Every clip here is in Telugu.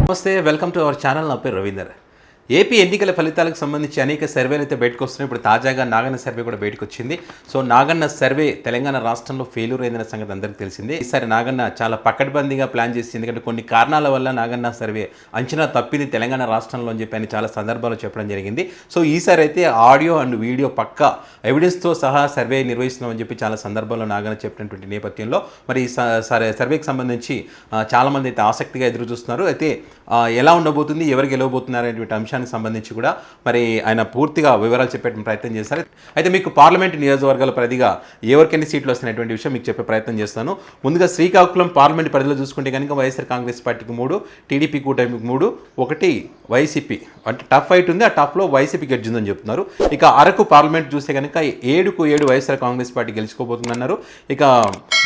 నమస్తే, వెల్కమ్ టు అవర్ ఛానల్. నా పేరు రవీందర్. ఏపీ ఎన్నికల ఫలితాలకు సంబంధించి అనేక సర్వేలు అయితే బయటకు వస్తున్నాయి. ఇప్పుడు తాజాగా నాగన్న సర్వే కూడా బయటకు వచ్చింది. సో నాగన్న సర్వే తెలంగాణ రాష్ట్రంలో ఫెయిల్యూర్ అయిందన్న సంగతి అందరికీ తెలిసిందే. ఈసారి నాగన్న చాలా పకడ్బందీగా ప్లాన్ చేసింది. ఎందుకంటే కొన్ని కారణాల వల్ల నాగన్న సర్వే అంచనా తప్పింది తెలంగాణ రాష్ట్రంలో అని చెప్పి ఆయన చాలా సందర్భాల్లో చెప్పడం జరిగింది. సో ఈసారి అయితే ఆడియో అండ్ వీడియో పక్కా ఎవిడెన్స్తో సహా సర్వే నిర్వహిస్తున్నామని చెప్పి చాలా సందర్భాల్లో నాగన్న చెప్పినటువంటి నేపథ్యంలో మరి సర్వేకి సంబంధించి చాలామంది అయితే ఆసక్తిగా ఎదురు చూస్తున్నారు. అయితే ఎలా ఉండబోతుంది, ఎవరు గెలవబోతున్నారు అనేటువంటి అంశానికి సంబంధించి కూడా మరి ఆయన పూర్తిగా వివరాలు చెప్పే ప్రయత్నం చేస్తారు. అయితే మీకు పార్లమెంటు నియోజకవర్గాల పరిధిగా ఎవరికి ఎన్ని సీట్లు వస్తున్నటువంటి విషయం మీకు చెప్పే ప్రయత్నం చేస్తాను. ముందుగా శ్రీకాకుళం పార్లమెంట్ పరిధిలో చూసుకుంటే కనుక వైఎస్ఆర్ కాంగ్రెస్ పార్టీకి 3, టీడీపీ కూటమికి 3, 1 వైసీపీ. అంటే టఫ్ ఫైట్ ఉంది. ఆ టఫ్లో వైసీపీ గెలిచిందని చెప్తున్నారు. ఇక అరకు పార్లమెంట్ చూస్తే కనుక 7కు 7 వైఎస్ఆర్ కాంగ్రెస్ పార్టీ గెలుచుకోబోతుందన్నారు. ఇక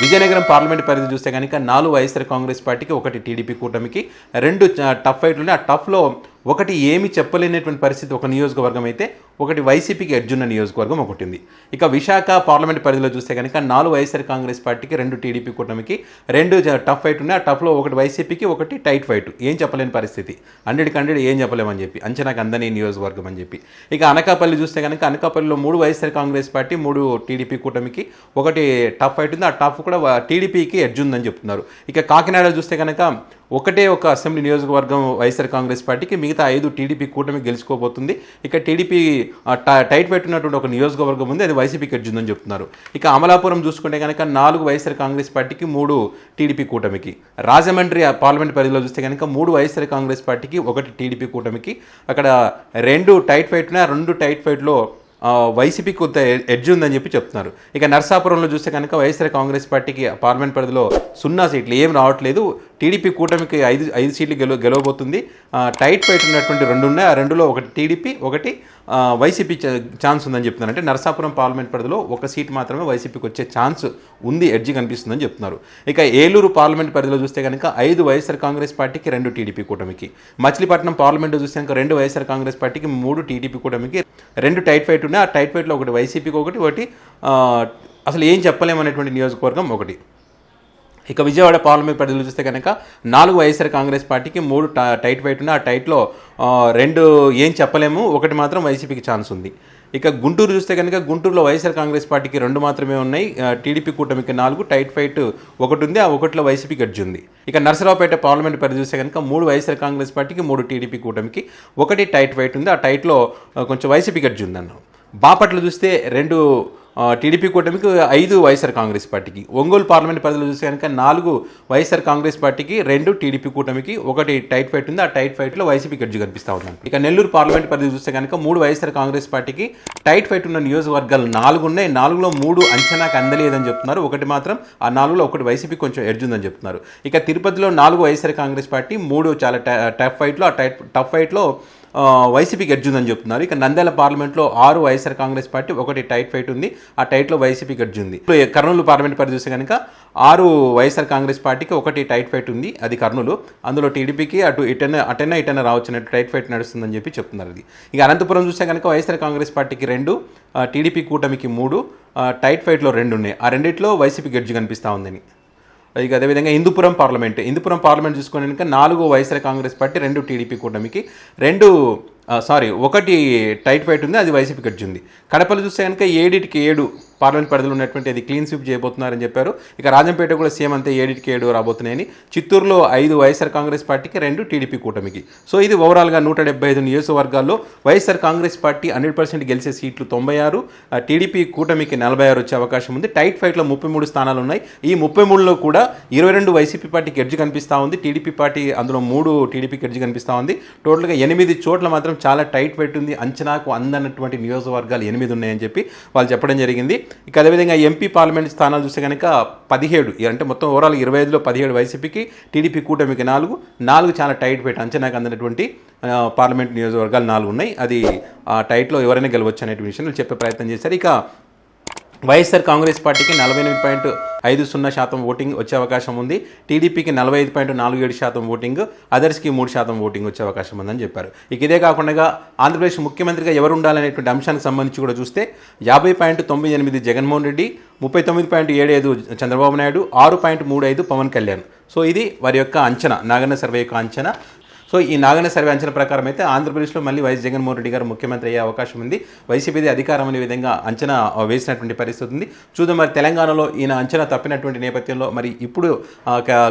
విజయనగరం పార్లమెంట్ పరిధి చూస్తే కనుక 4 వైఎస్ఆర్ కాంగ్రెస్ పార్టీకి, 1 టీడీపీ కూటమికి. 2 టఫ్ ఫైట్లు ఉన్నాయి. ఆ టఫ్లో 1 ఏమి చెప్పలేనటువంటి పరిస్థితి ఒక నియోజకవర్గం అయితే, 1 వైసీపీకి ఎడ్జున్న నియోజకవర్గం ఒకటి ఉంది. ఇక విశాఖ పార్లమెంట్ పరిధిలో చూస్తే కనుక 4 వైఎస్ఆర్ కాంగ్రెస్ పార్టీకి, 2 టీడీపీ కూటమికి. 2 టఫ్ ఫైట్ ఉన్నాయి. ఆ టఫ్లో 1 వైసీపీకి, 1 టైట్ ఫైట్. ఏం చెప్పలేని పరిస్థితి, 100కి 100 ఏం చెప్పలేమని చెప్పి, అంచనాకు అందని నియోజకవర్గం అని చెప్పి. ఇక అనకాపల్లి చూస్తే కనుక అనకాపల్లిలో 3 వైఎస్ఆర్ కాంగ్రెస్ పార్టీ, 3 టీడీపీ కూటమికి. 1 టఫ్ ఫైట్ ఉంది. ఆ టఫ్ కూడా టీడీపీకి ఎడ్జ్ ఉందని చెప్తున్నారు. ఇక కాకినాడ చూస్తే కనుక 1 అసెంబ్లీ నియోజకవర్గం వైఎస్ఆర్ కాంగ్రెస్ పార్టీకి, మిగతా 5 టీడీపీ కూటమి గెలుచుకోబోతుంది. ఇక టీడీపీ టైట్ పెట్టినటువంటి 1 నియోజకవర్గం ఉంది, అది వైసీపీకి ఎడ్జుందని చెప్తున్నారు. ఇక అమలాపురం చూసుకుంటే కనుక 4 వైఎస్ఆర్ కాంగ్రెస్ పార్టీకి, 3 టీడీపీ కూటమికి. రాజమండ్రి పార్లమెంట్ పరిధిలో చూస్తే కనుక 3 వైఎస్ఆర్ కాంగ్రెస్ పార్టీకి, 1 టీడీపీ కూటమికి. అక్కడ 2 టైట్ ఫైట్ ఉన్నాయి. 2 టైట్ ఫైట్లో వైసీపీకి కొంత ఎడ్జ్ ఉందని చెప్పి చెప్తున్నారు. ఇక నర్సాపురంలో చూస్తే కనుక వైఎస్ఆర్ కాంగ్రెస్ పార్టీకి పార్లమెంట్ పరిధిలో 0 సీట్లు, ఏం రావట్లేదు. టీడీపీ కూటమికి 5 సీట్లు గెలవబోతుంది. టైట్ ఫైట్ ఉన్నటువంటి 2 ఉన్నాయి. ఆ 2లో 1 టీడీపీ, 1 వైసీపీ ఛాన్స్ ఉందని చెప్తున్నారు. అంటే నర్సాపురం పార్లమెంట్ పరిధిలో 1 సీట్ మాత్రమే వైసీపీకి వచ్చే ఛాన్స్ ఉంది, ఎడ్జి కనిపిస్తుందని చెప్తున్నారు. ఇక ఏలూరు పార్లమెంట్ పరిధిలో చూస్తే కనుక 5 వైఎస్ఆర్ కాంగ్రెస్ పార్టీకి, 2 టీడీపీ కూటమికి. మచిలీపట్నం పార్లమెంట్ చూస్తే కనుక 2 వైఎస్ఆర్ కాంగ్రెస్ పార్టీకి, 3 టీడీపీ కూటమికి. 2 టైట్ ఫైట్ ఉన్నాయి. ఆ టైట్ ఫైట్లో 1 వైసీపీకి, 1 అసలు ఏం చెప్పలేమనేటువంటి నియోజకవర్గం 1. ఇక విజయవాడ పార్లమెంట్ పరిధిలో చూస్తే కనుక 4 వైఎస్ఆర్ కాంగ్రెస్ పార్టీకి, 3 టైట్ ఫైట్ ఉన్నాయి. ఆ టైట్లో 2 ఏం చెప్పలేము, 1 మాత్రం వైసీపీకి ఛాన్స్ ఉంది. ఇక గుంటూరు చూస్తే కనుక గుంటూరులో వైఎస్ఆర్ కాంగ్రెస్ పార్టీకి 2 మాత్రమే ఉన్నాయి. టీడీపీ కూటమికి 4, టైట్ ఫైట్ 1 ఉంది. ఆ 1లో వైసీపీకి ఎడ్జ్ ఉంది. ఇక నర్సరావుపేట పార్లమెంట్ పరిధి చూస్తే కనుక 3 వైఎస్ఆర్ కాంగ్రెస్ పార్టీకి, 3 టీడీపీ కూటమికి. 1 టైట్ ఫైట్ ఉంది. ఆ టైట్లో కొంచెం వైసీపీకి ఎడ్జ్ ఉంది అన్నాం. బాపట్ల చూస్తే 2 టీడీపీ కూటమికి, 5 వైఎస్ఆర్ కాంగ్రెస్ పార్టీకి. ఒంగోలు పార్లమెంట్ పరిధిలో చూస్తే కనుక 4 వైఎస్ఆర్ కాంగ్రెస్ పార్టీకి, 2 టీడీపీ కూటమికి. 1 టైట్ ఫైట్ ఉంది. ఆ టైట్ ఫైట్లో వైసీపీకి ఎడ్జ్ కనిపిస్తూ ఉందండి. ఇక నెల్లూరు పార్లమెంట్ పరిధి చూస్తే కనుక 3 వైఎస్ఆర్ కాంగ్రెస్ పార్టీకి, టైట్ ఫైట్ ఉన్న నియోజకవర్గాలు 4 ఉన్నాయి. 4లో 3 అంచనాకు అందలేదని చెప్తున్నారు. 1 మాత్రం, ఆ 4లో 1 వైసీపీ కొంచెం ఎడ్జ్ ఉందని చెప్తున్నారు. ఇక తిరుపతిలో 4 వైఎస్ఆర్ కాంగ్రెస్ పార్టీ, 3 చాలా టఫ్ ఫైట్లో. ఆ టఫ్ ఫైట్లో వైసీపీకి ఎడ్జ్ ఉందని చెప్తున్నారు. ఇక నంద్యాల పార్లమెంట్లో 6 YSR Congress party, 1 tight fight ఉంది. ఆ టైట్లో వైసీపీకి ఎడ్జ్ ఉంది. కర్నూలు పార్లమెంట్ పరిధి చూస్తే కనుక 6 వైఎస్ఆర్ కాంగ్రెస్ పార్టీకి, 1 టైట్ ఫైట్ ఉంది, అది కర్నూలు. అందులో టీడీపీకి అటైనా రావచ్చినట్టు టైట్ ఫైట్ నడుస్తుందని చెప్పి చెప్తున్నారు. ఇది ఇక అనంతపురం చూస్తే కనుక వైఎస్ఆర్ కాంగ్రెస్ పార్టీకి 2, టీడీపీ కూటమికి 3, టైట్ ఫైట్లో 2 ఉన్నాయి. ఆ 2లో వైసీపీకి ఎడ్జ్ కనిపిస్తూ ఉందని. ఇక అదేవిధంగా హిందూపురం పార్లమెంట్ చూసుకుని కనుక 4 వైఎస్ఆర్ కాంగ్రెస్ పార్టీ, 2 టీడీపీ కూటమికి. 1 టైట్ ఫైట్ ఉంది, అది వైసీపీకి ఎడ్జ్ ఉంది. కడపలో చూస్తే కనుక 7కి 7 పార్లమెంట్ పరిధిలో ఉన్నటువంటి అది క్లీన్ స్వీప్ చేయబోతున్నారని చెప్పారు. ఇక రాజంపేట కూడా సేమ్ అంతే, 7కి 7 రాబోతున్నాయని. చిత్తూరులో 5 వైఎస్ఆర్ కాంగ్రెస్ పార్టీకి, 2 టీడీపీ కూటమికి. సో ఇది ఓవరాల్గా 175 నియోజకవర్గాల్లో వైఎస్ఆర్ కాంగ్రెస్ పార్టీ 100% గెలిచే సీట్లు 96, టీడీపీ కూటమికి 46 వచ్చే అవకాశం ఉంది. టైట్ ఫైట్లో 33 స్థానాలు ఉన్నాయి. ఈ 33లో కూడా 22 వైసీపీ పార్టీకి ఎడ్జ్ కనిపిస్తూ ఉంది. టీడీపీ పార్టీ అందులో 3 టీడీపీకి ఎడ్జ్ కనిపిస్తూ ఉంది. టోటల్గా 8 చోట్ల మాత్రం చాలా టైట్ ఫైట్ ఉంది. అంచనాకు అందనటువంటి నియోజకవర్గాలు 8 ఉన్నాయని చెప్పి వాళ్ళు చెప్పడం జరిగింది. ఇక అదేవిధంగా ఎంపీ పార్లమెంట్ స్థానాలు చూస్తే కనుక 17, అంటే మొత్తం ఓవరాల్ 25లో 17 వైసీపీకి, టీడీపీ కూటమికి 4 చాలా టైట్ ఫైట్, అంచనాకు అందనటువంటి పార్లమెంట్ నియోజకవర్గాలు 4 ఉన్నాయి. అది ఆ టైట్లో ఎవరైనా గెలవచ్చు అనే విషయాన్ని చెప్పే ప్రయత్నం చేశారు. ఇక వైఎస్ఆర్ కాంగ్రెస్ పార్టీకి 48.50% ఓటింగ్ వచ్చే అవకాశం ఉంది. టీడీపీకి 45.47% ఓటింగ్, అదర్స్కి 3% ఓటింగ్ వచ్చే అవకాశం ఉందని చెప్పారు. ఇక ఇదే కాకుండా ఆంధ్రప్రదేశ్ ముఖ్యమంత్రిగా ఎవరు ఉండాలనేటువంటి అంశానికి సంబంధించి కూడా చూస్తే 50.98 జగన్మోహన్ రెడ్డి, 39.75 చంద్రబాబు నాయుడు, 6.35 పవన్ కళ్యాణ్. సో ఇది వారి యొక్క అంచనా, నాగన్న సర్వే యొక్క అంచనా. సో ఈ నాగన్న సర్వే అంచనా ప్రకారం అయితే ఆంధ్రప్రదేశ్లో మళ్ళీ వైఎస్ జగన్మోహన్ రెడ్డి గారు ముఖ్యమంత్రి అయ్యే అవకాశం ఉంది. వైసీపీది అధికారం అనే విధంగా అంచనా వేసినటువంటి పరిస్థితి ఉంది. చూద్దాం మరి తెలంగాణలో ఈయన అంచనా తప్పినటువంటి నేపథ్యంలో మరి ఇప్పుడు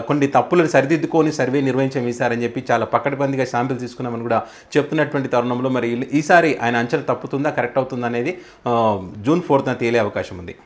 కొన్ని తప్పులను సరిదిద్దుకొని సర్వే నిర్వహించారని చెప్పి చాలా పకడ్బందీగా శాంపిల్ తీసుకున్నామని కూడా చెప్తున్నటువంటి తరుణంలో మరి ఈసారి ఆయన అంచనా తప్పుతుందా కరెక్ట్ అవుతుందా అనేది జూన్ 4న తేలే అవకాశం ఉంది.